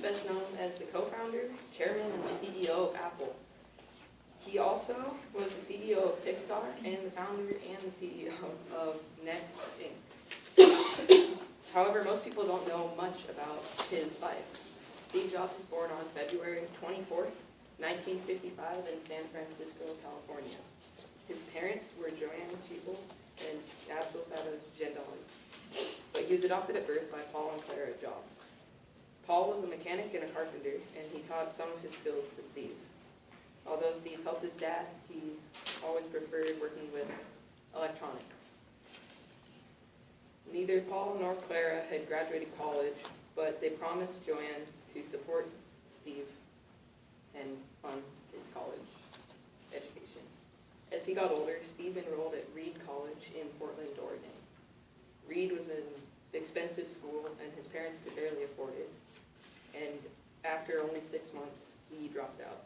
best known as the co-founder, chairman, and the CEO of Apple. He also was the CEO of Pixar and the founder and the CEO of Next Inc. However, most people don't know much about his life. Steve Jobs was born on February 24th, 1955 in San Francisco, California. His parents were Joanne Cheeple and Abdulfata Jendali, but he was adopted at birth by Paul and Clara Jobs. Paul was a mechanic and a carpenter, and he taught some of his skills to Steve. Although Steve helped his dad, he always preferred working with electronics. Neither Paul nor Clara had graduated college, but they promised Joanne to support Steve and fund his college education. As he got older, Steve enrolled at Reed College in Portland, Oregon. Reed was an expensive school, and his parents could barely afford it. And after only 6 months, he dropped out.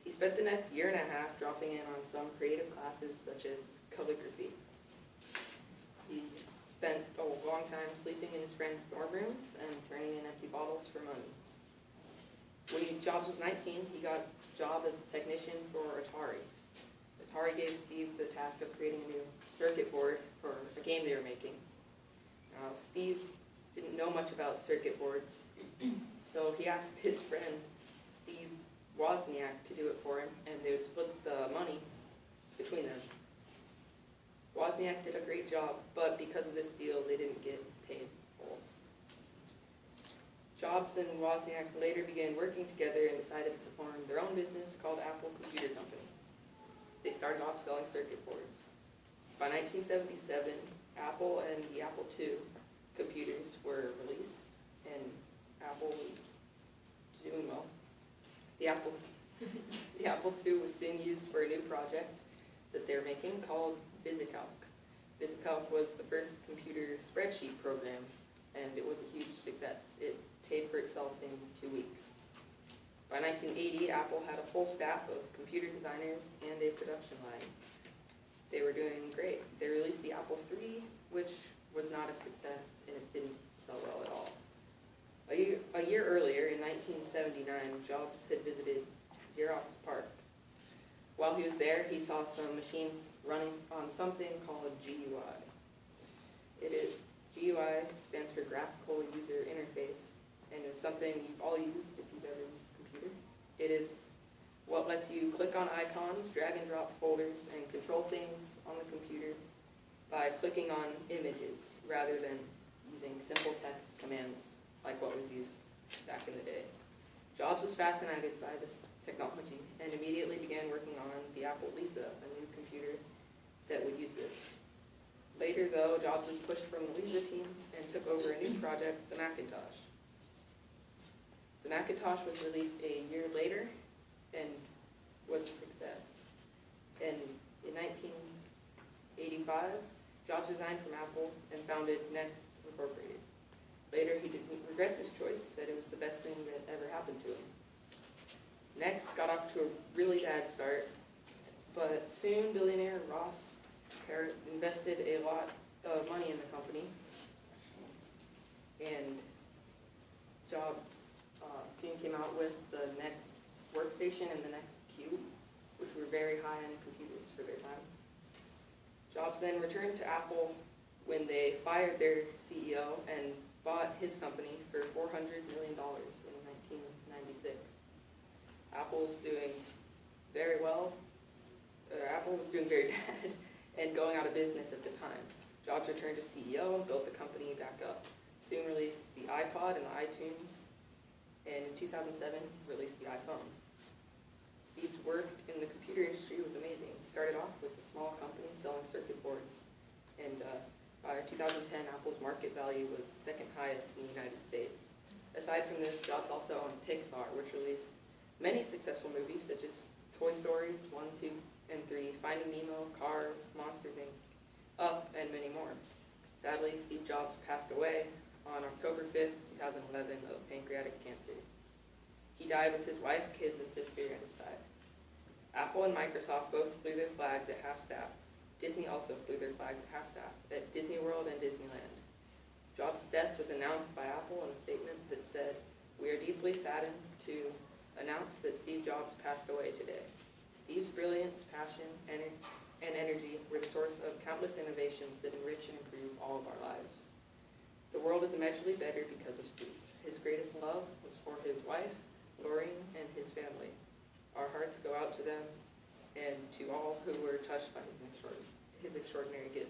He spent the next year and a half dropping in on some creative classes such as calligraphy. He spent a long time sleeping in his friends' dorm rooms and turning in empty bottles for money. When Jobs was 19, he got a job as a technician for Atari. Atari gave Steve the task of creating a new circuit board for a game they were making. Steve didn't know much about circuit boards, so he asked his friend, Steve Wozniak, to do it for him, and they would split the money between them. Wozniak did a great job, but because of this deal, they didn't get paid full. Jobs and Wozniak later began working together and decided to form their own business called Apple Computer Company. They started off selling circuit boards. By 1977, Apple and the Apple II computers were released, and Apple was doing well. The Apple II was soon used for a new project that they're making called VisiCalc. VisiCalc was the first computer spreadsheet program, and it was a huge success. It paid for itself in 2 weeks. By 1980, Apple had a full staff of computer designers and a production line. They were doing great. They released the Apple III, which was not a success, and it didn't sell well at all. A year earlier, in 1979, Jobs had visited Xerox PARC. While he was there, he saw some machines running on something called GUI. GUI stands for Graphical User Interface, and it's something you've all used if you've ever used a computer. It is what lets you click on icons, drag and drop folders, and control things on the computer by clicking on images rather than using simple text commands like what was used back in the day. Jobs was fascinated by this technology and immediately began working on the Apple Lisa, a new computer that would use this. Later, though, Jobs was pushed from the Lisa team and took over a new project, the Macintosh. The Macintosh was released a year later and was a success. And in 1985, Jobs resigned from Apple and founded Next Incorporated. Later, he didn't regret this choice, said it was the best thing that ever happened to him. Next got off to a really bad start, but soon billionaire Ross Perot invested a lot of money in the company, and Jobs soon came out with the Next Workstation and the Next Cube, which were very high-end computers for their time. Jobs then returned to Apple when they fired their CEO and bought his company for $400 million in 1996. Apple was doing very well. Apple was doing very bad and going out of business at the time. Jobs returned as CEO and built the company back up. Soon released the iPod and the iTunes, and in 2007 released the iPhone. Steve's work in the computer industry was amazing. He started off with a small company selling circuit boards, and by 2010, Apple's market value was second highest in the United States. Aside from this, Jobs also owned Pixar, which released many successful movies such as Toy Stories 1, 2, and 3, Finding Nemo, Cars, Monsters, Inc., Up, and many more. Sadly, Steve Jobs passed away on October 5th, 2011 of pancreatic cancer. He died with his wife, kids, and sister at his side. Apple and Microsoft both flew their flags at half-staff. Disney also flew their flags at half-staff at Disney World and Disneyland. Jobs' death was announced by Apple in a statement that said, deeply saddened to announce that Steve Jobs passed away today. Steve's brilliance, passion, and energy were the source of countless innovations that enrich and improve all of our lives. The world is immeasurably better because of Steve. His greatest love was for his wife, Lorraine, and his family. Our hearts go out to them and to all who were touched by his extraordinary gift.